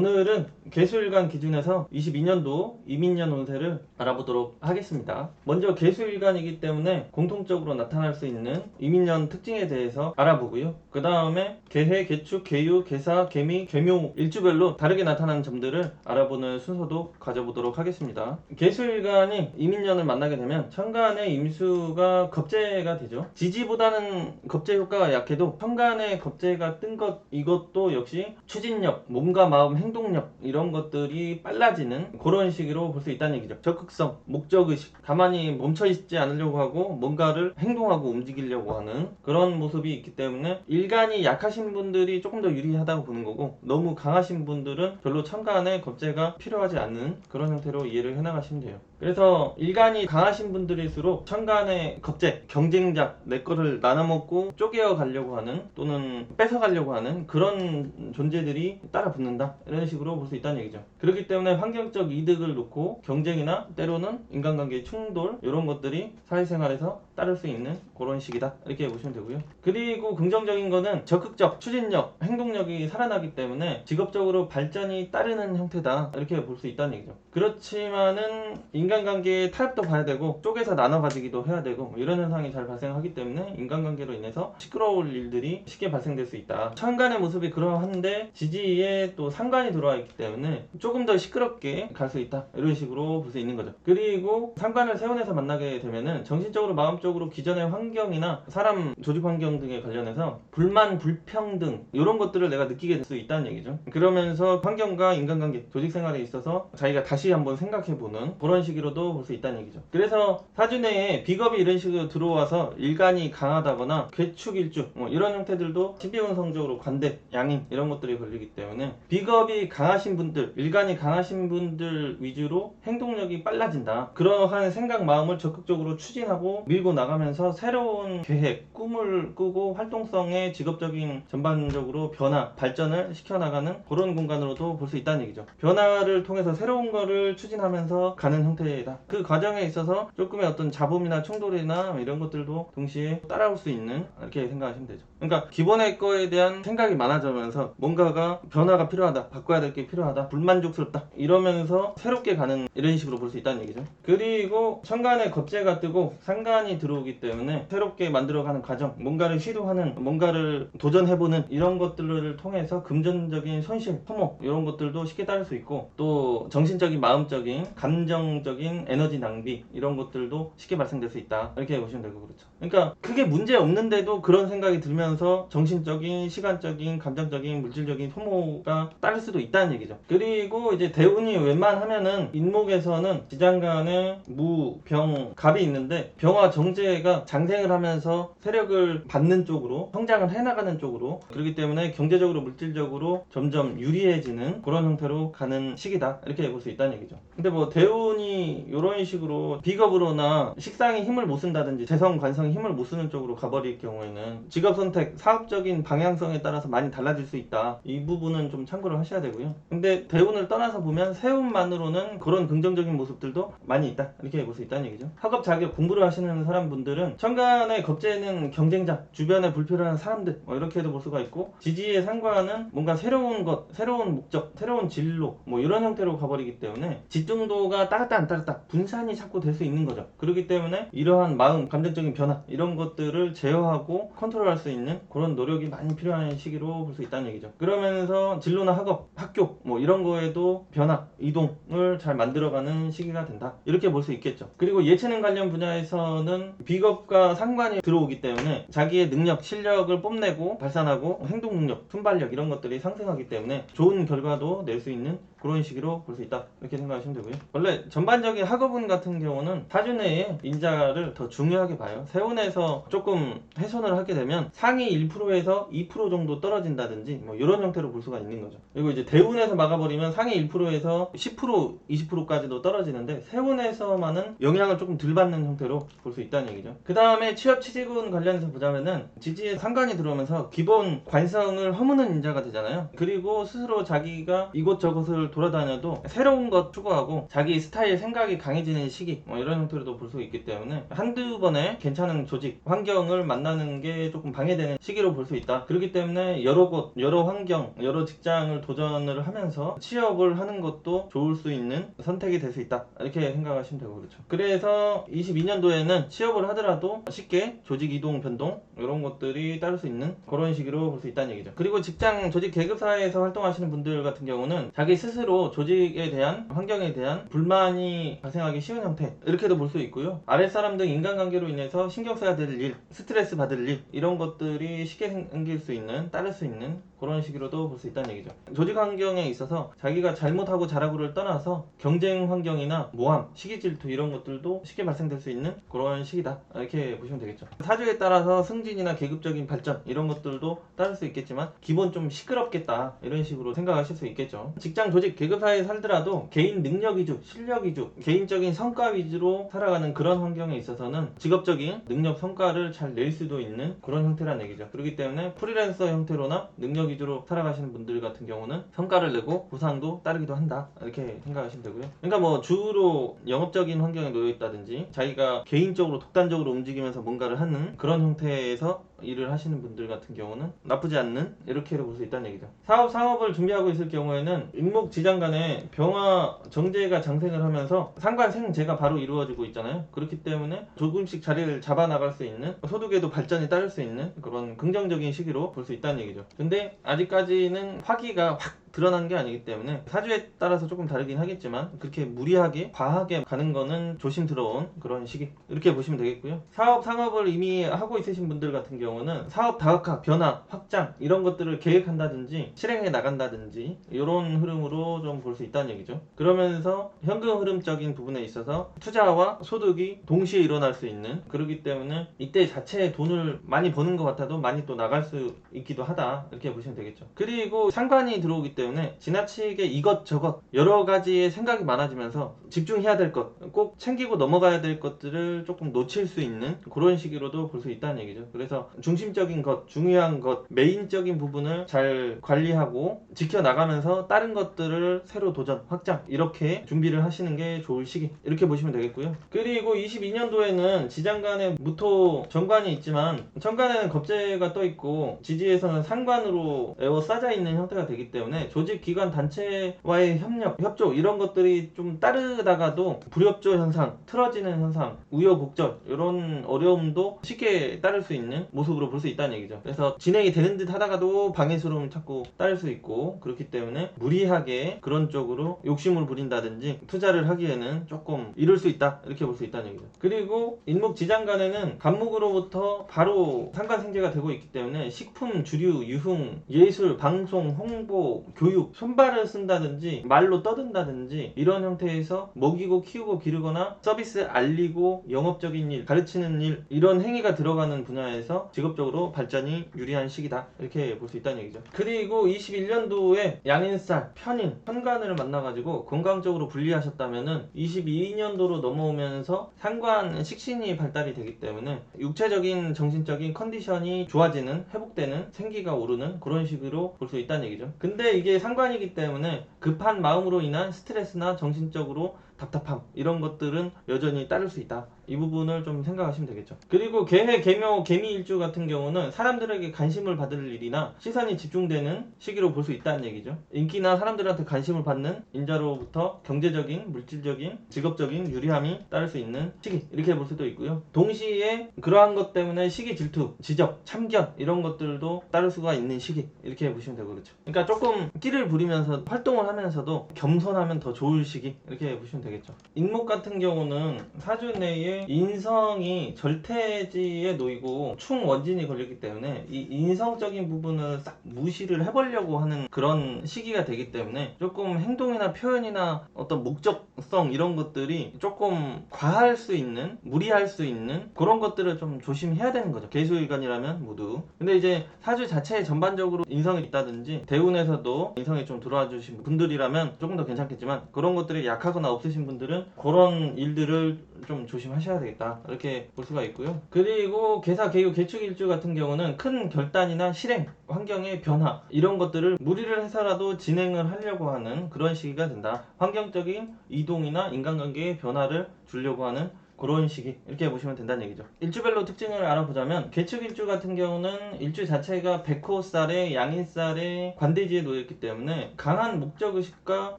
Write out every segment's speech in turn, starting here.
오늘은 개수일간 기준에서 22년도 이민년 운세를 알아보도록 하겠습니다. 먼저 개수일간이기 때문에 공통적으로 나타날 수 있는 이민년 특징에 대해서 알아보고요. 그 다음에 개해, 개축, 개유, 개사, 개미, 개묘 일주별로 다르게 나타나는 점들을 알아보는 순서도 가져보도록 하겠습니다. 개수일간이 이민년을 만나게 되면 천간의 임수가 겁재가 되죠. 지지보다는 겁재 효과가 약해도 천간의 겁재가 뜬 것 이것도 역시 추진력, 몸과 마음, 행동력 이런 것들이 빨라지는 그런 시기로 볼 수 있다는 얘기죠. 적극성, 목적의식, 가만히 멈춰있지 않으려고 하고 뭔가를 행동하고 움직이려고 하는 그런 모습이 있기 때문에 일간이 약하신 분들이 조금 더 유리하다고 보는 거고, 너무 강하신 분들은 별로 천간에 겁재가 필요하지 않는 그런 형태로 이해를 해나가시면 돼요. 그래서 일간이 강하신 분들일수록 천간의 겁재, 경쟁자, 내 거를 나눠먹고 쪼개어 가려고 하는 또는 뺏어가려고 하는 그런 존재들이 따라 붙는다, 이런 식으로 볼 수 있다는 얘기죠. 그렇기 때문에 환경적 이득을 놓고 경쟁이나 때로는 인간관계의 충돌 이런 것들이 사회생활에서 따를 수 있는 그런 시기다, 이렇게 보시면 되고요. 그리고 긍정적인 거는 적극적, 추진력, 행동력이 살아나기 때문에 직업적으로 발전이 따르는 형태다, 이렇게 볼 수 있다는 얘기죠. 그렇지만은 인간관계의 타협도 봐야 되고 쪼개서 나눠 가지기도 해야 되고 이런 현상이 잘 발생하기 때문에 인간관계로 인해서 시끄러울 일들이 쉽게 발생될 수 있다. 천간의 모습이 그러한데 지지에 또 상관이 들어와 있기 때문에 조금 더 시끄럽게 갈 수 있다, 이런 식으로 볼 수 있는 거죠. 그리고 상관을 세운에서 만나게 되면은 정신적으로 마음적으로 기존의 환경이나 사람 조직 환경 등에 관련해서 불만, 불평등 이런 것들을 내가 느끼게 될 수 있다는 얘기죠. 그러면서 환경과 인간관계, 조직 생활에 있어서 자기가 다시 한번 생각해보는 그런 시기로도 볼 수 있다는 얘기죠. 그래서 사주내에 비겁이 이런 식으로 들어와서 일간이 강하다거나 괴축일주 이런 형태들도 신비운성적으로 관대, 양인 이런 것들이 걸리기 때문에 비겁이 강하신 분들, 일간이 강하신 분들 위주로 행동력이 빨라진다. 그러한 생각, 마음을 적극적으로 추진하고 밀고 나가면서 새로운 계획, 꿈을 꾸고 활동성의 직업적인 전반적으로 변화, 발전을 시켜나가는 그런 공간으로도 볼 수 있다는 얘기죠. 변화를 통해서 새로운 거를 추진하면서 가는 형태다. 그 과정에 있어서 조금의 어떤 잡음이나 충돌이나 이런 것들도 동시에 따라올 수 있는, 이렇게 생각하시면 되죠. 그러니까 기본의 거에 대한 생각이 많아지면서 뭔가가 변화가 필요하다, 바꿔야 될 게 필요하다, 불만족스럽다 이러면서 새롭게 가는, 이런 식으로 볼 수 있다는 얘기죠. 그리고 천간에 겁재가 뜨고 상간이 들어오기 때문에 새롭게 만들어가는 과정, 뭔가를 시도하는, 뭔가를 도전해보는 이런 것들을 통해서 금전적인 손실, 소모 이런 것들도 쉽게 따를 수 있고, 또 정신적인, 마음적인, 감정적인 에너지 낭비 이런 것들도 쉽게 발생될 수 있다, 이렇게 보시면 되고, 그렇죠. 그러니까 크게 문제 없는데도 그런 생각이 들면서 정신적인, 시간적인, 감정적인, 물질적인 소모가 따를 수도 있다는 얘기죠. 그리고 이제 대운이 웬만하면은 인목에서는 지장간에 무, 병, 갑이 있는데 병화 정제가 장생을 하면서 세력을 받는 쪽으로 성장을 해나가는 쪽으로, 그렇기 때문에 경제적으로, 물질적으로 점점 유리해지는 그런 형태로 가는 시기다, 이렇게 볼 수 있다는 얘기죠. 근데 뭐 대운이 이런 식으로 비겁으로나 식상이 힘을 못 쓴다든지 재성, 관성이 힘을 못 쓰는 쪽으로 가버릴 경우에는 직업 선택, 사업적인 방향성에 따라서 많이 달라질 수 있다. 이 부분은 좀 참고를 하셔야 되고요. 근데 대운을 떠나서 보면 세운만으로는 그런 긍정적인 모습들도 많이 있다, 이렇게 볼 수 있다는 얘기죠. 학업, 자격, 공부를 하시는 사람분들은 천간의 겁재는 경쟁자, 주변에 불필요한 사람들 이렇게도 볼 수가 있고, 지지의 상관은 뭔가 새로운 것, 새로운 목적, 새로운 진로 이런 형태로 가버리기 때문에 집중도가 따랐다 안 따랐다 분산이 자꾸 될 수 있는 거죠. 그렇기 때문에 이러한 마음, 감정적인 변화 이런 것들을 제어하고 컨트롤할 수 있는 그런 노력이 많이 필요한 시기로 볼 수 있다는 얘기죠. 그러면서 진로나 학업, 학교 이런 거에도 변화, 이동을 잘 만들어가는 시기가 된다, 이렇게 볼 수 있겠죠. 그리고 예체능 관련 분야에서는 비겁과 상관이 들어오기 때문에 자기의 능력, 실력을 뽐내고 발산하고 행동 능력, 순발력 이런 것들이 상승하기 때문에 좋은 결과도 낼 수 있는 그런 시기로 볼 수 있다, 이렇게 생각하시면 되고요. 원래 전반적인 학업운 같은 경우는 사주내에 인자를 더 중요하게 봐요. 세운에서 조금 훼손을 하게 되면 상위 1%에서 2% 정도 떨어진다든지 이런 형태로 볼 수가 있는 거죠. 그리고 이제 대운에서 막아버리면 상위 1%에서 10%, 20%까지도 떨어지는데 세운에서만은 영향을 조금 덜 받는 형태로 볼 수 있다는 얘기죠. 그 다음에 취업, 취직운 관련해서 보자면은 지지에 상관이 들어오면서 기본 관성을 허무는 인자가 되잖아요. 그리고 스스로 자기가 이곳저곳을 곳곳을 돌아다녀도 새로운 것 추구하고 자기 스타일 생각이 강해지는 시기 이런 형태로도 볼 수 있기 때문에 한두 번에 괜찮은 조직 환경을 만나는 게 조금 방해되는 시기로 볼 수 있다. 그렇기 때문에 여러 곳 여러 환경 여러 직장을 도전을 하면서 취업을 하는 것도 좋을 수 있는 선택이 될 수 있다. 이렇게 생각하시면 되고 그렇죠. 그래서 22년도에는 취업을 하더라도 쉽게 조직 이동 변동 이런 것들이 따를 수 있는 그런 시기로 볼 수 있다는 얘기죠. 그리고 직장 조직 계급사에서 활동하시는 분들 같은 경우는 자기 스스로 조직에 대한 환경에 대한 불만이 발생하기 쉬운 형태 이렇게도 볼 수 있고요. 아랫사람 등 인간관계로 인해서 신경 써야 될 일, 스트레스 받을 일 이런 것들이 쉽게 생길 수 있는 따를 수 있는 그런 시기로도 볼 수 있다는 얘기죠. 조직 환경에 있어서 자기가 잘못하고 잘하고를 떠나서 경쟁 환경이나 모함, 시기 질투 이런 것들도 쉽게 발생될 수 있는 그런 시기다. 이렇게 보시면 되겠죠. 사주에 따라서 승진이나 계급적인 발전 이런 것들도 따를 수 있겠지만 기본 좀 시끄럽겠다 이런 식으로 생각하실 수 있겠죠. 직장 조직 계급사에 살더라도 개인 능력 위주, 실력 위주, 개인적인 성과 위주로 살아가는 그런 환경에 있어서는 직업적인 능력 성과를 잘 낼 수도 있는 그런 형태라는 얘기죠. 그렇기 때문에 프리랜서 형태로나 능력 위주로 살아가시는 분들 같은 경우는 성과를 내고 보상도 따르기도 한다 이렇게 생각하시면 되고요. 그러니까 뭐 주로 영업적인 환경에 놓여 있다든지 자기가 개인적으로 독단적으로 움직이면서 뭔가를 하는 그런 형태에서 일을 하시는 분들 같은 경우는 나쁘지 않는 이렇게로 볼 수 있다는 얘기죠. 사업을 준비하고 있을 경우에는 임목지장 간에 병화 정제가 장생을 하면서 상관생재가 바로 이루어지고 있잖아요. 그렇기 때문에 조금씩 자리를 잡아 나갈 수 있는 소득에도 발전이 따를 수 있는 그런 긍정적인 시기로 볼 수 있다는 얘기죠. 근데 아직까지는 화기가 확 드러난 게 아니기 때문에 사주에 따라서 조금 다르긴 하겠지만 그렇게 무리하게 과하게 가는 거는 조심스러운 그런 시기 이렇게 보시면 되겠고요. 상업을 이미 하고 있으신 분들 같은 경우는 사업 다각화, 변화, 확장 이런 것들을 계획한다든지 실행해 나간다든지 이런 흐름으로 좀 볼 수 있다는 얘기죠. 그러면서 현금 흐름적인 부분에 있어서 투자와 소득이 동시에 일어날 수 있는 그렇기 때문에 이때 자체에 돈을 많이 버는 것 같아도 많이 또 나갈 수 있기도 하다 이렇게 보시면 되겠죠. 그리고 상관이 들어오기 때문에 지나치게 이것저것 여러 가지의 생각이 많아지면서 집중해야 될 것, 꼭 챙기고 넘어가야 될 것들을 조금 놓칠 수 있는 그런 시기로도 볼 수 있다는 얘기죠. 그래서 중심적인 것, 중요한 것, 메인적인 부분을 잘 관리하고 지켜나가면서 다른 것들을 새로 도전, 확장 이렇게 준비를 하시는 게 좋을 시기 이렇게 보시면 되겠고요. 그리고 22년도에는 지장간에 무토 정관이 있지만 천간에는 겁재가 떠 있고 지지에서는 상관으로 에워싸져 있는 형태가 되기 때문에 조직, 기관, 단체와의 협력, 협조 이런 것들이 좀 따르다가도 불협조 현상, 틀어지는 현상, 우여곡절 이런 어려움도 쉽게 따를 수 있는 모습으로 볼 수 있다는 얘기죠. 그래서 진행이 되는 듯 하다가도 방해스러움 자꾸 따를 수 있고 그렇기 때문에 무리하게 그런 쪽으로 욕심을 부린다든지 투자를 하기에는 조금 이를 수 있다 이렇게 볼 수 있다는 얘기죠. 그리고 인목지장간에는 간목으로부터 바로 상관생재가 되고 있기 때문에 식품, 주류, 유흥, 예술, 방송, 홍보, 교육, 손발을 쓴다든지 말로 떠든다든지 이런 형태에서 먹이고 키우고 기르거나 서비스 알리고 영업적인 일, 가르치는 일 이런 행위가 들어가는 분야에서 직업적으로 발전이 유리한 시기다 이렇게 볼 수 있다는 얘기죠. 그리고 21년도에 양인살, 편인, 편관을 만나가지고 건강적으로 분리하셨다면은 22년도로 넘어오면서 상관 식신이 발달이 되기 때문에 육체적인 정신적인 컨디션이 좋아지는 회복되는 생기가 오르는 그런 식으로 볼 수 있다는 얘기죠. 근데 이게 상관이기 때문에 급한 마음으로 인한 스트레스나 정신적으로 답답함 이런 것들은 여전히 따를 수 있다. 이 부분을 좀 생각하시면 되겠죠. 그리고 개해, 개묘, 개미일주 같은 경우는 사람들에게 관심을 받을 일이나 시선이 집중되는 시기로 볼 수 있다는 얘기죠. 인기나 사람들한테 관심을 받는 인자로부터 경제적인, 물질적인, 직업적인 유리함이 따를 수 있는 시기 이렇게 볼 수도 있고요. 동시에 그러한 것 때문에 시기 질투, 지적, 참견 이런 것들도 따를 수가 있는 시기 이렇게 보시면 되고 그렇죠. 그러니까 조금 끼를 부리면서 활동을 하면서도 겸손하면 더 좋을 시기 이렇게 보시면 되겠죠. 인목 같은 경우는 사주 내에 인성이 절퇴지에 놓이고 충원진이 걸렸기 때문에 이 인성적인 부분을 싹 무시를 해보려고 하는 그런 시기가 되기 때문에 조금 행동이나 표현이나 어떤 목적성 이런 것들이 조금 과할 수 있는 무리할 수 있는 그런 것들을 좀 조심해야 되는 거죠. 개수일간이라면 모두. 근데 이제 사주 자체에 전반적으로 인성이 있다든지 대운에서도 인성이 좀 들어와 주신 분들이라면 조금 더 괜찮겠지만 그런 것들이 약하거나 없으신 분들은 그런 일들을 좀 조심하셔야 하셔야 되겠다 이렇게 볼 수가 있고요. 그리고 개사 개요 개축일주 같은 경우는 큰 결단이나 실행 환경의 변화 이런 것들을 무리를 해서라도 진행을 하려고 하는 그런 시기가 된다. 환경적인 이동이나 인간관계의 변화를 주려고 하는 그런 시기 이렇게 보시면 된다는 얘기죠. 일주별로 특징을 알아보자면 개축일주 같은 경우는 일주 자체가 백호살에 양인살에 관대지에 놓여있기 때문에 강한 목적의식과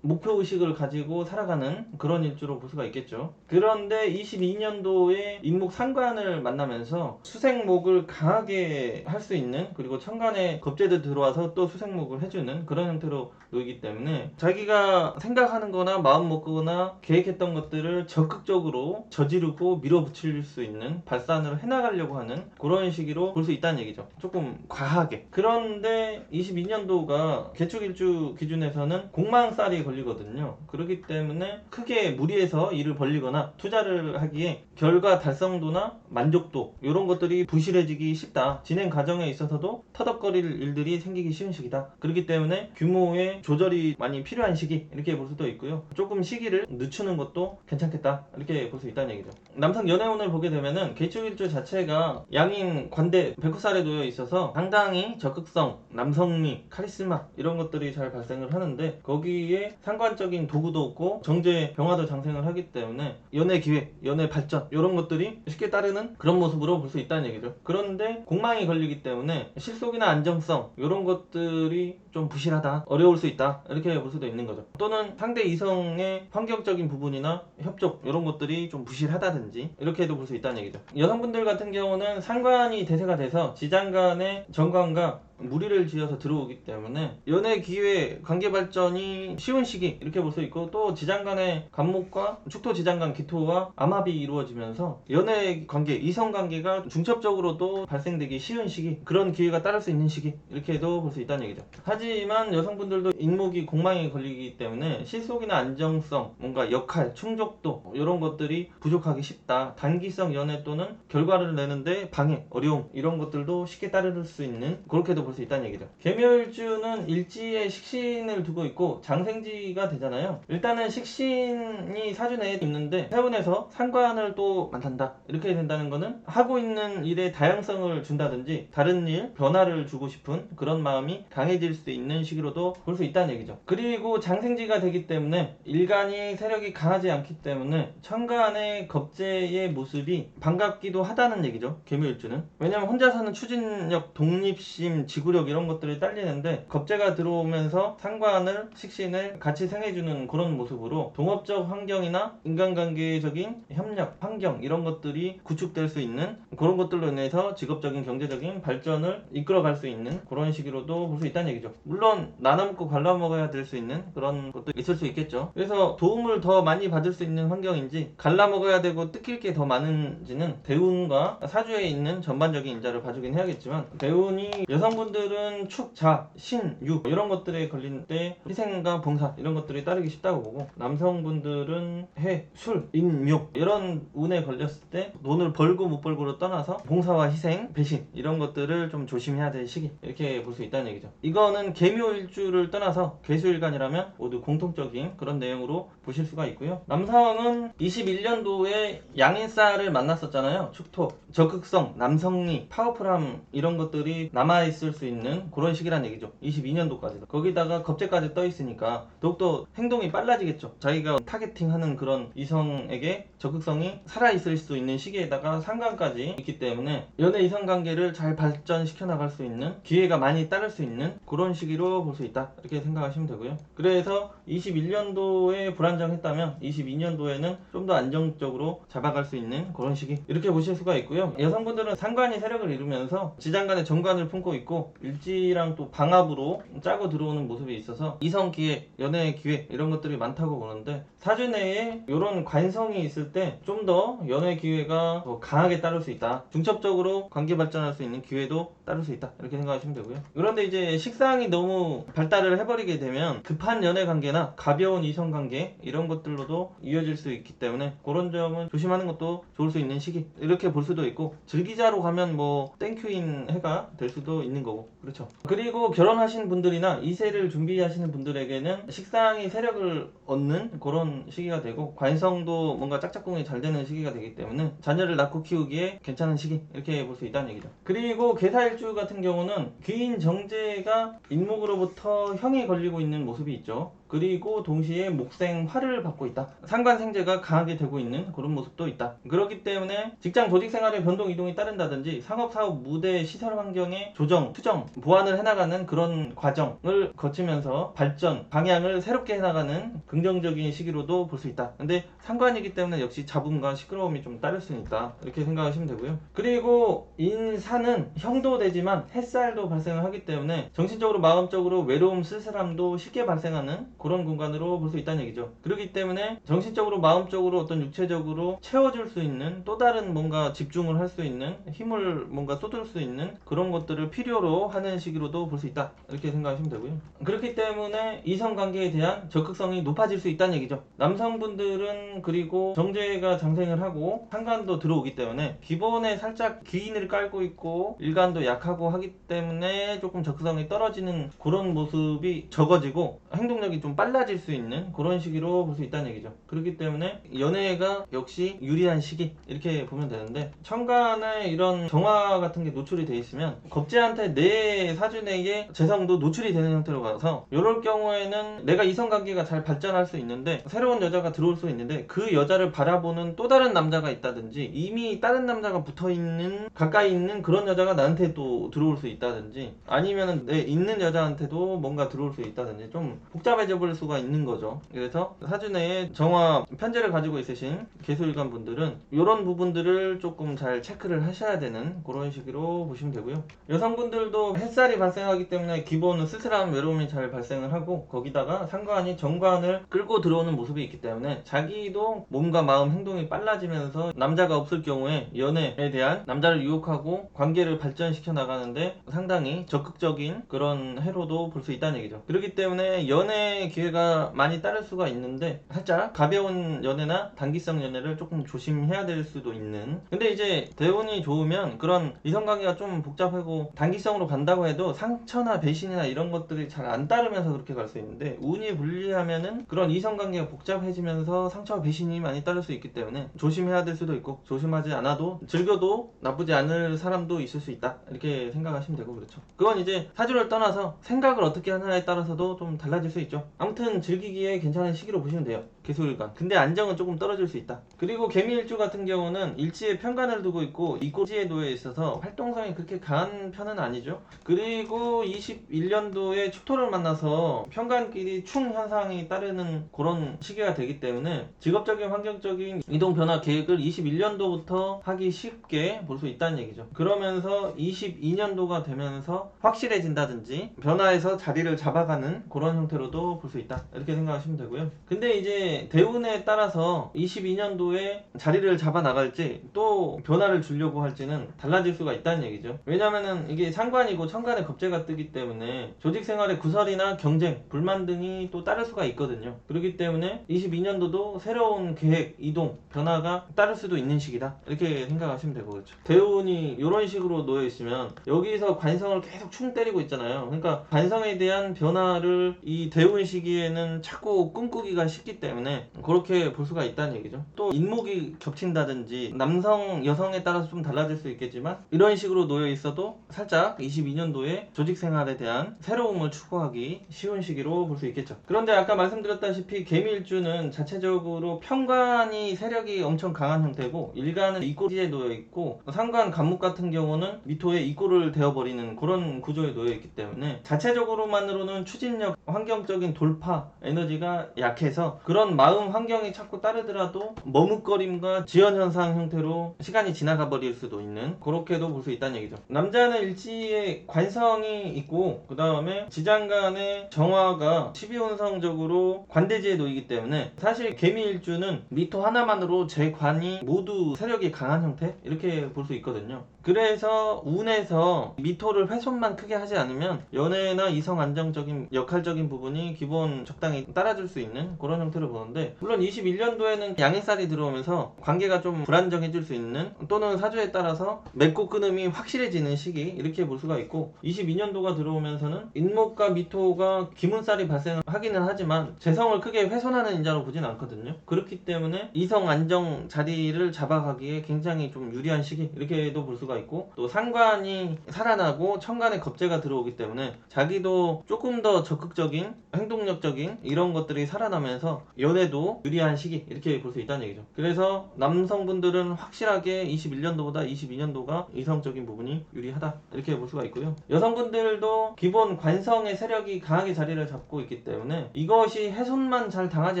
목표의식을 가지고 살아가는 그런 일주로 볼 수가 있겠죠. 그런데 22년도에 인목 상관을 만나면서 수생목을 강하게 할 수 있는, 그리고 천간에 겁재도 들어와서 또 수생목을 해주는 그런 형태로 놓이기 때문에 자기가 생각하는 거나 마음 먹거나 계획했던 것들을 적극적으로 저지르고 밀어붙일 수 있는 발산을 해나가려고 하는 그런 시기로 볼 수 있다는 얘기죠. 조금 과하게. 그런데 22년도가 개축일주 기준에서는 공망살이 걸리거든요. 그렇기 때문에 크게 무리해서 일을 벌리거나 투자를 하기에 결과 달성도나 만족도 이런 것들이 부실해지기 쉽다. 진행 과정에 있어서도 터덕거릴 일들이 생기기 쉬운 시기다. 그렇기 때문에 규모의 조절이 많이 필요한 시기 이렇게 볼 수도 있고요. 조금 시기를 늦추는 것도 괜찮겠다 이렇게 볼 수 있다는 얘기죠. 남성 연애운을 보게 되면은 개축일주 자체가 양인 관대 백호살에 놓여 있어서 상당히 적극성, 남성미, 카리스마 이런 것들이 잘 발생을 하는데, 거기에 상관적인 도구도 없고 정제 병화도 장생을 하기 때문에 연애 기회, 연애 발전 이런 것들이 쉽게 따르는 그런 모습으로 볼 수 있다는 얘기죠. 그런데 공망이 걸리기 때문에 실속이나 안정성 이런 것들이 좀 부실하다, 어려울 수 있다 이렇게 볼 수도 있는 거죠. 또는 상대 이성의 환경적인 부분이나 협조 이런 것들이 좀 부실하다든지 이렇게도 볼 수 있다는 얘기죠. 여성분들 같은 경우는 상관이 대세가 돼서 지장간의 정관과 무리를 지어서 들어오기 때문에 연애 기회, 관계 발전이 쉬운 시기 이렇게 볼 수 있고, 또 지장간의 간목과 축토 지장간 기토와 암합이 이루어지면서 연애 관계, 이성 관계가 중첩적으로도 발생되기 쉬운 시기, 그런 기회가 따를 수 있는 시기 이렇게도 볼 수 있다는 얘기죠. 하지만 여성분들도 인목이 공망이 걸리기 때문에 실속이나 안정성, 뭔가 역할, 충족도 이런 것들이 부족하기 쉽다. 단기성 연애 또는 결과를 내는데 방해, 어려움 이런 것들도 쉽게 따를 수 있는, 그렇게도 볼 수 있다는 얘기죠. 개묘일주는 일지에 식신을 두고 있고 장생지가 되잖아요. 일단은 식신이 사주내에 있는데 세운에서 상관을 또 만난다 이렇게 된다는 거는 하고 있는 일에 다양성을 준다든지 다른 일, 변화를 주고 싶은 그런 마음이 강해질 수 있는 시기로도 볼 수 있다는 얘기죠. 그리고 장생지가 되기 때문에 일간이 세력이 강하지 않기 때문에 천간의 겁재의 모습이 반갑기도 하다는 얘기죠. 개묘일주는. 왜냐면 혼자서는 추진력, 독립심, 지구력 이런 것들이 딸리는데 겁재가 들어오면서 상관을, 식신을 같이 생해주는 그런 모습으로 동업적 환경이나 인간관계적인 협력, 환경 이런 것들이 구축될 수 있는 그런 것들로 인해서 직업적인, 경제적인 발전을 이끌어갈 수 있는 그런 시기로도 볼 수 있다는 얘기죠. 물론 나눠먹고 갈라먹어야 될 수 있는 그런 것도 있을 수 있겠죠. 그래서 도움을 더 많이 받을 수 있는 환경인지 갈라먹어야 되고 뜯길 게 더 많은지는 대운과 사주에 있는 전반적인 인자를 봐주긴 해야겠지만, 대운이 여성분들은 축, 자, 신, 유 이런 것들에 걸릴 때 희생과 봉사 이런 것들이 따르기 쉽다고 보고, 남성분들은 해, 술, 인, 묘 이런 운에 걸렸을 때 돈을 벌고 못 벌고로 떠나서 봉사와 희생, 배신 이런 것들을 좀 조심해야 될 시기 이렇게 볼 수 있다는 얘기죠. 이거는 개묘일주를 떠나서 개수일간이라면 모두 공통적인 그런 내용으로 보실 수가 있고요. 남성은 21년도에 양인살을 만났었잖아요. 축토, 적극성, 남성미, 파워풀함 이런 것들이 남아있을 수 있는 그런 시기란 얘기죠. 22년도까지도. 거기다가 겁재까지 떠있으니까 더욱더 행동이 빨라지겠죠. 자기가 타겟팅하는 그런 이성에게 적극성이 살아있을 수 있는 시기에다가 상관까지 있기 때문에 연애 이성관계를 잘 발전시켜 나갈 수 있는 기회가 많이 따를 수 있는 그런 시기로 볼 수 있다 이렇게 생각하시면 되고요. 그래서 21년도에 불안정했다면 22년도에는 좀 더 안정적으로 잡아갈 수 있는 그런 시기 이렇게 보실 수가 있고요. 여성분들은 상관이 세력을 이루면서 지장간의 정관을 품고 있고 일지랑 또 방합으로 짜고 들어오는 모습이 있어서 이성 기회, 연애 기회 이런 것들이 많다고 보는데, 사주 내에 이런 관성이 있을 때 좀 더 연애 기회가 더 강하게 따를 수 있다. 중첩적으로 관계 발전할 수 있는 기회도 따를 수 있다 이렇게 생각하시면 되고요. 그런데 이제 식상이 너무 발달을 해버리게 되면 급한 연애 관계나 가벼운 이성 관계 이런 것들로도 이어질 수 있기 때문에 그런 점은 조심하는 것도 좋을 수 있는 시기 이렇게 볼 수도 있고, 즐기자로 가면 뭐 땡큐인 해가 될 수도 있는 거죠. 거고. 그렇죠. 그리고 결혼하신 분들이나 2세를 준비하시는 분들에게는 식상이 세력을 얻는 그런 시기가 되고, 관성도 뭔가 짝짝꿍이 잘 되는 시기가 되기 때문에 자녀를 낳고 키우기에 괜찮은 시기, 이렇게 볼 수 있다는 얘기죠. 그리고 계사일주 같은 경우는 귀인 정제가 인목으로부터 형이 걸리고 있는 모습이 있죠. 그리고 동시에 목생 화를 받고 있다. 상관생재가 강하게 되고 있는 그런 모습도 있다. 그렇기 때문에 직장 조직 생활의 변동 이동이 따른다든지 상업사업 무대 시설 환경의 조정, 수정, 보완을 해나가는 그런 과정을 거치면서 발전, 방향을 새롭게 해나가는 긍정적인 시기로도 볼 수 있다. 근데 상관이기 때문에 역시 잡음과 시끄러움이 좀 따를 수는 있다. 이렇게 생각하시면 되고요. 그리고 인사는 형도 되지만 햇살도 발생을 하기 때문에 정신적으로 마음적으로 외로움, 쓸쓸함도 쉽게 발생하는 그런 공간으로 볼 수 있다는 얘기죠. 그렇기 때문에 정신적으로 마음적으로 어떤 육체적으로 채워줄 수 있는 또 다른 뭔가 집중을 할 수 있는 힘을 뭔가 쏟을 수 있는 그런 것들을 필요로 하는 시기로도 볼 수 있다. 이렇게 생각하시면 되고요. 그렇기 때문에 이성관계에 대한 적극성이 높아질 수 있다는 얘기죠. 남성분들은 그리고 정제가 장생을 하고 상관도 들어오기 때문에 기본에 살짝 기인을 깔고 있고 일간도 약하고 하기 때문에 조금 적극성이 떨어지는 그런 모습이 적어지고 행동력이 좀 빨라질 수 있는 그런 시기로 볼 수 있다는 얘기죠. 그렇기 때문에 연애가 역시 유리한 시기, 이렇게 보면 되는데, 천간에 이런 정화 같은 게 노출이 돼 있으면 겁재한테 내 사주내에 재성도 노출이 되는 형태로 가서 이럴 경우에는 내가 이성관계가 잘 발전할 수 있는데 새로운 여자가 들어올 수 있는데 그 여자를 바라보는 또 다른 남자가 있다든지 이미 다른 남자가 붙어있는 가까이 있는 그런 여자가 나한테 또 들어올 수 있다든지 아니면은 내 있는 여자한테도 뭔가 들어올 수 있다든지 좀 복잡해져 버릴 수가 있는 거죠. 그래서 사주내에 정화 편제를 가지고 있으신 계수일간 분들은 이런 부분들을 조금 잘 체크를 하셔야 되는 그런 시기로 보시면 되고요. 여성분들도 햇살이 발생하기 때문에 기본 쓸쓸한 외로움이 잘 발생을 하고, 거기다가 상관이 정관을 끌고 들어오는 모습이 있기 때문에 자기도 몸과 마음 행동이 빨라지면서 남자가 없을 경우에 연애에 대한 남자를 유혹하고 관계를 발전시켜 나가는데 상당히 적극적인 그런 해로도 볼 수 있다는 얘기죠. 그렇기 때문에 연애 기회가 많이 따를 수가 있는데 살짝 가벼운 연애나 단기성 연애를 조금 조심해야 될 수도 있는, 근데 이제 대운이 좋으면 그런 이성관계가 좀 복잡하고 단기성으로 간다고 해도 상처나 배신이나 이런 것들이 잘 안 따르면서 그렇게 갈 수 있는데, 운이 불리하면은 그런 이성관계가 복잡해지면서 상처와 배신이 많이 따를 수 있기 때문에 조심해야 될 수도 있고, 조심하지 않아도 즐겨도 나쁘지 않을 사람도 있을 수 있다, 이렇게 생각하시면 되고. 그렇죠. 그건 이제 사주를 떠나서 생각을 어떻게 하느냐에 따라서도 좀 달라질 수 있죠. 아무튼 즐기기에 괜찮은 시기로 보시면 돼요, 계수일간. 근데 안정은 조금 떨어질 수 있다. 그리고 개미일주 같은 경우는 일지에 편관을 두고 있고 이꼬지에 놓여 있어서 활동성이 그렇게 강한 편은 아니죠. 그리고 21년도에 축토를 만나서 편관끼리 충 현상이 따르는 그런 시기가 되기 때문에 직업적인 환경적인 이동 변화 계획을 21년도부터 하기 쉽게 볼 수 있다는 얘기죠. 그러면서 22년도가 되면서 확실해진다든지 변화해서 자리를 잡아가는 그런 형태로도 볼 수 있다, 이렇게 생각하시면 되고요. 근데 이제 대운에 따라서 22년도에 자리를 잡아 나갈지 또 변화를 주려고 할지는 달라질 수가 있다는 얘기죠. 왜냐면은 이게 상관이고 천간에 겁재가 뜨기 때문에 조직 생활의 구설이나 경쟁, 불만 등이 또 따를 수가 있거든요. 그렇기 때문에 22년도도 새로운 계획, 이동, 변화가 따를 수도 있는 시기다, 이렇게 생각하시면 되고. 그렇죠. 대운이 이런 식으로 놓여 있으면 여기서 관성을 계속 충 때리고 있잖아요. 그러니까 관성에 대한 변화를 이 대운 시기에는 자꾸 꿈꾸기가 쉽기 때문에 그렇게 볼 수가 있다는 얘기죠. 또 인목이 겹친다든지 남성, 여성에 따라서 좀 달라질 수 있겠지만 이런 식으로 놓여 있어도 살짝 22년도에 조직 생활에 대한 새로움을 추구하기 쉬운 시기로 볼 수 있겠죠. 그런데 아까 말씀드렸다시피 개미일주는 자체적으로 편관이 세력이 엄청 강한 형태고 일간은 이꼬지에 놓여 있고 상관 간목 같은 경우는 미토에 이꼬를 되어버리는 그런 구조에 놓여 있기 때문에 자체적으로만으로는 추진력, 환경적인 돌파 에너지가 약해서 그런 마음 환경이 자꾸 따르더라도 머뭇거림과 지연현상 형태로 시간이 지나가 버릴 수도 있는, 그렇게도 볼 수 있다는 얘기죠. 남자는 일지에 관성이 있고 그 다음에 지장간의 정화가 12운성적으로 관대지에 놓이기 때문에 사실 개미일주는 미토 하나만으로 제 관이 모두 세력이 강한 형태, 이렇게 볼 수 있거든요. 그래서 운에서 미토를 훼손만 크게 하지 않으면 연애나 이성 안정적인 역할적인 부분이 기본 적당히 따라줄 수 있는 그런 형태를 보는데, 물론 21년도에는 양일살이 들어오면서 관계가 좀 불안정해질 수 있는, 또는 사주에 따라서 맺고 끊음이 확실해지는 시기 이렇게 볼 수가 있고, 22년도가 들어오면서는 인목과 미토가 기문살이 발생하기는 하지만 재성을 크게 훼손하는 인자로 보진 않거든요. 그렇기 때문에 이성 안정 자리를 잡아가기에 굉장히 좀 유리한 시기 이렇게도 볼 수가 있고, 또 상관이 살아나고 천간에 겁재가 들어오기 때문에 자기도 조금 더 적극적인 행동력적인 이런 것들이 살아나면서 연애도 유리한 시기 이렇게 볼 수 있다는 얘기죠. 그래서 남성분들은 확실하게 21년도보다 22년도가 이성적인 부분이 유리하다 이렇게 볼 수가 있고요. 여성분들도 기본 관성의 세력이 강하게 자리를 잡고 있기 때문에 이것이 훼손만 잘 당하지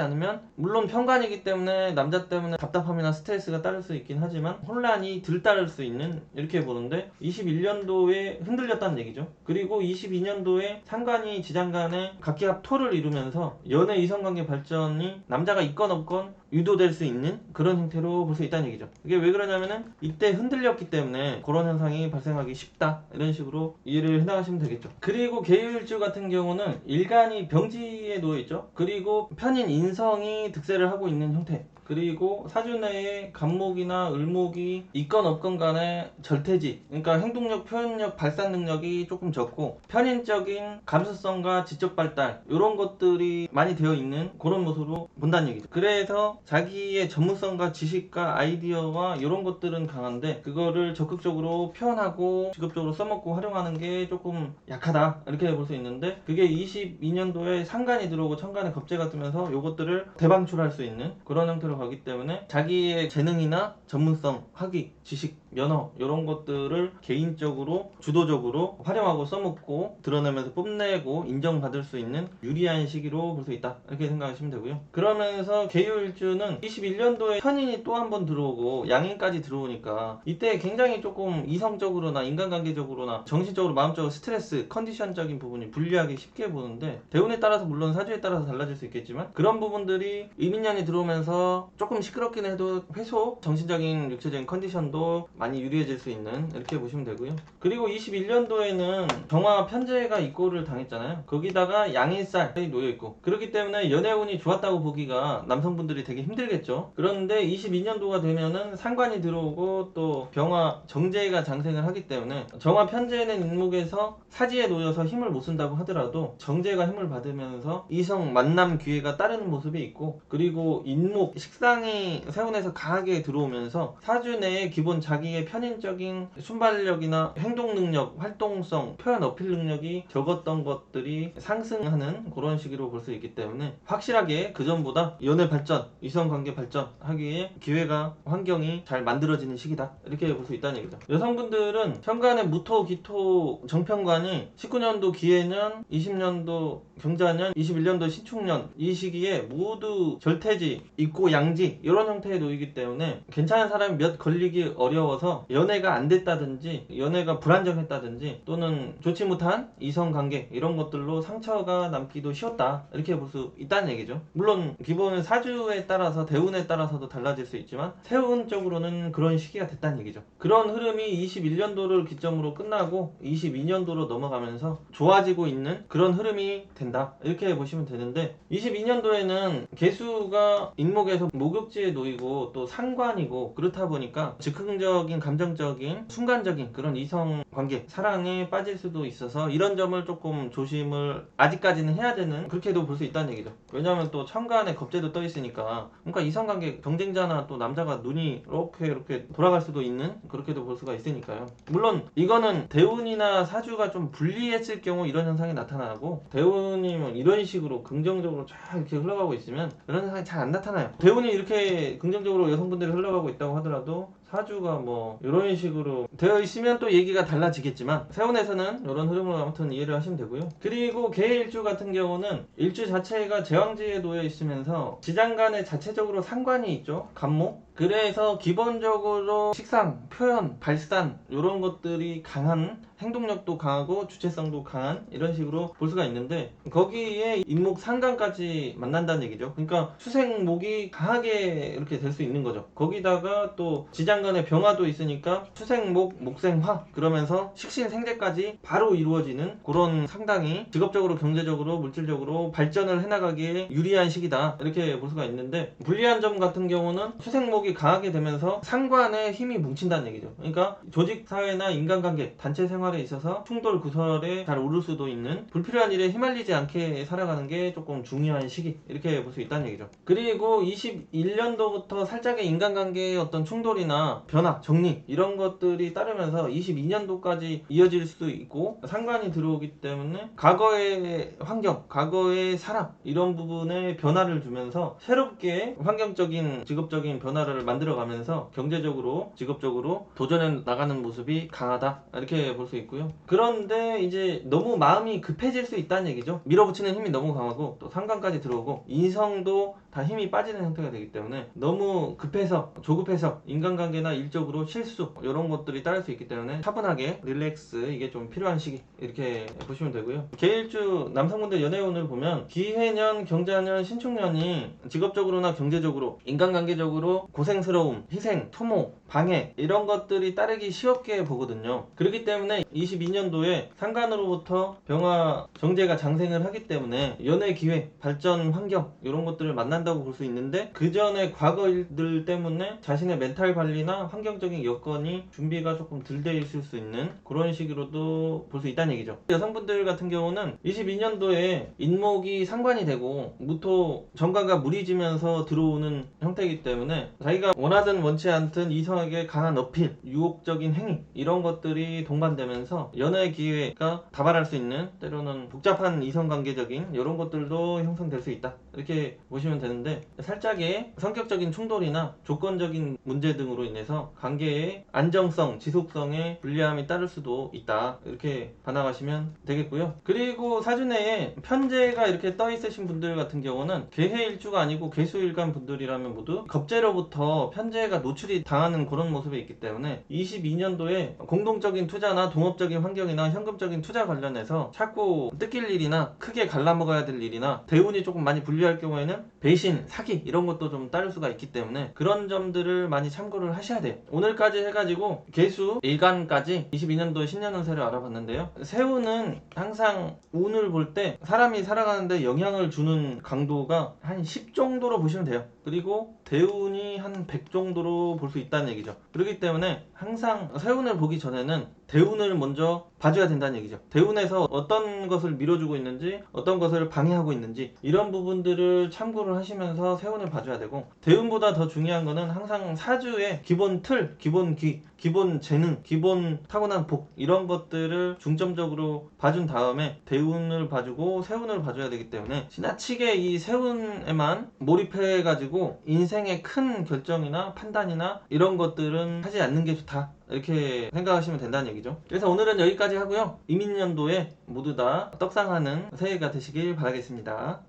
않으면, 물론 편관이기 때문에 남자 때문에 답답함이나 스트레스가 따를 수 있긴 하지만 혼란이 덜 따를 수 있는 이렇게 보는데, 21년도에 흔들렸다는 얘기죠. 그리고 22년도에 상관이 지장간에 각기합 토를 이루면서 연애 이성관계 발전이 남자가 있건 없건 유도될 수 있는 그런 형태로 볼 수 있다는 얘기죠. 이게 왜 그러냐면은 이때 흔들렸기 때문에 그런 현상이 발생하기 쉽다 이런 식으로 이해를 해나가시면 되겠죠. 그리고 계유일주 같은 경우는 일간이 병지에 놓여있죠. 그리고 편인 인성이 득세를 하고 있는 형태, 그리고 사주 내에 간목이나 을목이 있건 없건 간에 절대지, 그러니까 행동력, 표현력, 발산 능력이 조금 적고 편인적인 감수성과 지적 발달 이런 것들이 많이 되어 있는 그런 모습으로 본다는 얘기죠. 그래서 자기의 전문성과 지식과 아이디어와 이런 것들은 강한데 그거를 적극적으로 표현하고 직업적으로 써먹고 활용하는 게 조금 약하다 이렇게 볼 수 있는데, 그게 22년도에 상관이 들어오고 천간에 겁재가 뜨면서 이것들을 대방출할 수 있는 그런 형태로 가기 때문에 자기의 재능이나 전문성, 학위, 지식, 면허 이런 것들을 개인적으로 주도적으로 활용하고 써먹고 드러내면서 뽐내고 인정받을 수 있는 유리한 시기로 볼 수 있다 이렇게 생각하시면 되고요. 그러면서 계유일주는 21년도에 편인이 또 한 번 들어오고 양인까지 들어오니까 이때 굉장히 조금 이성적으로나 인간관계적으로나 정신적으로 마음적으로 스트레스, 컨디션적인 부분이 불리하기 쉽게 보는데, 대운에 따라서 물론 사주에 따라서 달라질 수 있겠지만 그런 부분들이 이민년이 들어오면서 조금 시끄럽긴 해도 회소, 정신적인 육체적인 컨디션도 많이 유리해질 수 있는 이렇게 보시면 되고요. 그리고 21년도에는 정화 편제가 입고를 당했잖아요. 거기다가 양일살이 놓여있고, 그렇기 때문에 연애운이 좋았다고 보기가 남성분들이 되게 힘들겠죠. 그런데 22년도가 되면은 상관이 들어오고 또 병화 정제가 장생을 하기 때문에 정화 편제는 인목에서 사지에 놓여서 힘을 못 쓴다고 하더라도 정제가 힘을 받으면서 이성 만남 기회가 따르는 모습이 있고, 그리고 인목 식상이 세운에서 강하게 들어오면서 사주 내에 기본 자기의 편인적인 순발력이나 행동 능력, 활동성, 표현 어필 능력이 적었던 것들이 상승하는 그런 시기로 볼 수 있기 때문에 확실하게 그전보다 연애 발전, 이성관계 발전하기에 기회가, 환경이 잘 만들어지는 시기다 이렇게 볼 수 있다는 얘기죠. 여성분들은 현관의 무토, 기토, 정편관이 19년도 기해년, 20년도 경자년, 21년도 신축년 이 시기에 모두 절태지, 입고 양지 이런 형태에 놓이기 때문에 괜찮은 사람이 몇 걸리기 어려워서 연애가 안 됐다든지 연애가 불안정했다든지 또는 좋지 못한 이성관계 이런 것들로 상처가 남기도 쉬웠다 이렇게 볼 수 있다는 얘기죠. 물론 기본 사주에 따라서 대운에 따라서도 달라질 수 있지만 세운적으로는 그런 시기가 됐다는 얘기죠. 그런 흐름이 21년도를 기점으로 끝나고 22년도로 넘어가면서 좋아지고 있는 그런 흐름이 된다 이렇게 보시면 되는데, 22년도에는 개수가 인목에서 목욕지에 놓이고 또 상관이고 그렇다 보니까 즉흥적인 감정적인 순간적인 그런 이성관계, 사랑에 빠질 수도 있어서 이런 점을 조금 조심을 아직까지는 해야 되는, 그렇게도 볼 수 있다는 얘기죠. 왜냐하면 또 천간에 겁재도 떠 있으니까, 그러니까 이성관계 경쟁자나 또 남자가 눈이 이렇게 돌아갈 수도 있는, 그렇게도 볼 수가 있으니까요. 물론 이거는 대운이나 사주가 좀 불리했을 경우 이런 현상이 나타나고, 대운이 뭐 이런 식으로 긍정적으로 쫙 이렇게 흘러가고 있으면 이런 현상이 잘 안 나타나요. 대운이 이렇게 긍정적으로 여성분들이 흘러가고 있다고 하더라도 사주가 뭐 이런 식으로 되어 있으면 또 얘기가 달라지겠지만, 세운에서는 이런 흐름으로 아무튼 이해를 하시면 되고요. 그리고 개일주 같은 경우는 일주 자체가 제왕지에 놓여 있으면서 지장간에 자체적으로 상관이 있죠. 간목. 그래서 기본적으로 식상, 표현, 발산 이런 것들이 강한 행동력도 강하고 주체성도 강한 이런 식으로 볼 수가 있는데, 거기에 인목 상관까지 만난다는 얘기죠. 그러니까 수생목이 강하게 이렇게 될 수 있는 거죠. 거기다가 또 지장간의 병화도 있으니까 수생목, 목생화, 그러면서 식신생재까지 바로 이루어지는 그런 상당히 직업적으로, 경제적으로, 물질적으로 발전을 해나가기에 유리한 시기다, 이렇게 볼 수가 있는데, 불리한 점 같은 경우는 수생목이 강하게 되면서 상관의 힘이 뭉친다는 얘기죠. 그러니까 조직사회나 인간관계, 단체 생활에 있어서 충돌 구설에 잘 오를 수도 있는, 불필요한 일에 휘말리지 않게 살아가는 게 조금 중요한 시기, 이렇게 볼 수 있다는 얘기죠. 그리고 21년도부터 살짝의 인간관계의 어떤 충돌이나 변화, 정리 이런 것들이 따르면서 22년도까지 이어질 수도 있고, 상관이 들어오기 때문에 과거의 환경, 과거의 사람 이런 부분에 변화를 주면서 새롭게 환경적인, 직업적인 변화를 만들어가면서 경제적으로, 직업적으로 도전해 나가는 모습이 강하다, 이렇게 볼 수 있고요. 그런데 이제 너무 마음이 급해질 수 있다는 얘기죠. 밀어붙이는 힘이 너무 강하고 또 상관까지 들어오고 인성도 다 힘이 빠지는 형태가 되기 때문에 너무 급해서, 조급해서 인간관계나 일적으로 실수 이런 것들이 따를 수 있기 때문에 차분하게 릴렉스, 이게 좀 필요한 시기, 이렇게 보시면 되고요. 개일주 남성분들 연애운을 보면 기해년, 경자년, 신축년이 직업적으로나 경제적으로, 인간관계적으로 고생스러움, 희생, 소모, 방해 이런 것들이 따르기 쉬웠게 보거든요. 그렇기 때문에 22년도에 상관으로부터 병화, 정제가 장생을 하기 때문에 연애 기회, 발전 환경 이런 것들을 만난다고 볼 수 있는데, 그 전에 과거 일들 때문에 자신의 멘탈 관리나 환경적인 여건이 준비가 조금 덜 돼 있을 수 있는 그런 식으로도 볼 수 있다는 얘기죠. 여성분들 같은 경우는 22년도에 인목이 상관이 되고 무토, 정관과 물이 지면서 들어오는 형태이기 때문에 자기가 원하든 원치 않든 이성에게 강한 어필, 유혹적인 행위 이런 것들이 동반되면서 연애 기회가 다발할 수 있는, 때로는 복잡한 이성관계적인 이런 것들도 형성될 수 있다, 이렇게 보시면 되는데, 살짝의 성격적인 충돌이나 조건적인 문제 등으로 인해서 관계의 안정성, 지속성에 불리함이 따를 수도 있다, 이렇게 반항하시면 되겠고요. 그리고 사주내에 편제가 이렇게 떠 있으신 분들 같은 경우는 개해일주가 아니고 개수일간 분들이라면 모두 겁재로부터 편제가 노출이 당하는 그런 모습이 있기 때문에 22년도에 공동적인 투자나 동업적인 환경이나 현금적인 투자 관련해서 자꾸 뜯길 일이나 크게 갈라먹어야 될 일이나 대운이 조금 많이 불리할 경우에는 배신, 사기 이런 것도 좀 따를 수가 있기 때문에 그런 점들을 많이 참고를 하셔야 돼요. 오늘까지 해가지고 개수 일간까지 22년도 신년운세를 알아봤는데요. 새우는 항상 운을 볼 때 사람이 살아가는데 영향을 주는 강도가 한 10 정도로 보시면 돼요. 그리고 대운이 한 100 정도로 볼 수 있다는 얘기죠. 그렇기 때문에 항상 새운을 보기 전에는 대운을 먼저 봐줘야 된다는 얘기죠. 대운에서 어떤 것을 밀어주고 있는지, 어떤 것을 방해하고 있는지 이런 부분들을 참고를 하시면서 세운을 봐줘야 되고, 대운보다 더 중요한 거는 항상 사주의 기본 틀, 기본 기, 기본 재능, 기본 타고난 복 이런 것들을 중점적으로 봐준 다음에 대운을 봐주고 세운을 봐줘야 되기 때문에 지나치게 이 세운에만 몰입해가지고 인생의 큰 결정이나 판단이나 이런 것들은 하지 않는 게 좋다, 이렇게 생각하시면 된다는 얘기죠. 그래서 오늘은 여기까지 하고요. 이민년도에 모두 다 떡상하는 새해가 되시길 바라겠습니다.